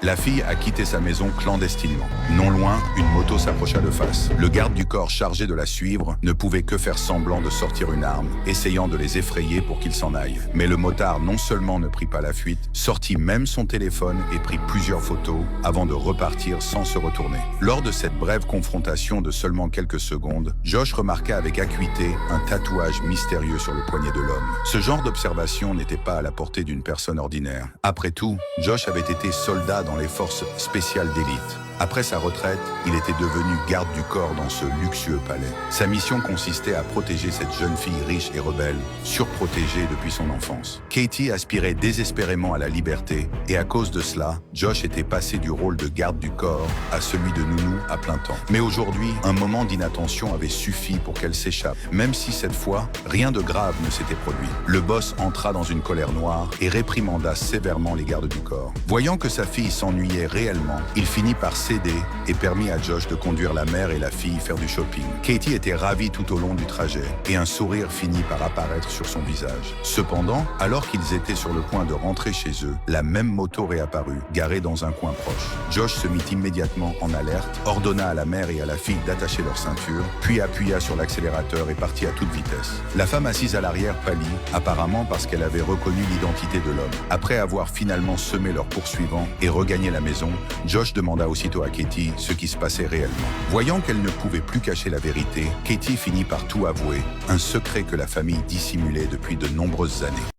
La fille a quitté sa maison clandestinement. Non loin, une moto s'approcha de face. Le garde du corps chargé de la suivre ne pouvait que faire semblant de sortir une arme, essayant de les effrayer pour qu'ils s'en aillent. Mais le motard non seulement ne prit pas la fuite, sortit même son téléphone et prit plusieurs photos avant de repartir sans se retourner. Lors de cette brève confrontation de seulement quelques secondes, Josh remarqua avec acuité un tatouage mystérieux sur le poignet de l'homme. Ce genre d'observation n'était pas à la portée d'une personne ordinaire. Après tout, Josh avait été soldat dans les forces spéciales d'élite. Après sa retraite, il était devenu garde du corps dans ce luxueux palais. Sa mission consistait à protéger cette jeune fille riche et rebelle, surprotégée depuis son enfance. Katie aspirait désespérément à la liberté et à cause de cela, Josh était passé du rôle de garde du corps à celui de nounou à plein temps. Mais aujourd'hui, un moment d'inattention avait suffi pour qu'elle s'échappe, même si cette fois, rien de grave ne s'était produit. Le boss entra dans une colère noire et réprimanda sévèrement les gardes du corps. Voyant que sa fille s'ennuyait réellement, il finit par céder et permit à Josh de conduire la mère et la fille faire du shopping. Katie était ravie tout au long du trajet et un sourire finit par apparaître sur son visage. Cependant, alors qu'ils étaient sur le point de rentrer chez eux, la même moto réapparut, garée dans un coin proche. Josh se mit immédiatement en alerte, ordonna à la mère et à la fille d'attacher leur ceinture, puis appuya sur l'accélérateur et partit à toute vitesse. La femme assise à l'arrière pâlit, apparemment parce qu'elle avait reconnu l'identité de l'homme. Après avoir finalement semé leurs poursuivants et regagné la maison, Josh demanda aussitôt à Katie ce qui se passait réellement. Voyant qu'elle ne pouvait plus cacher la vérité, Katie finit par tout avouer, un secret que la famille dissimulait depuis de nombreuses années.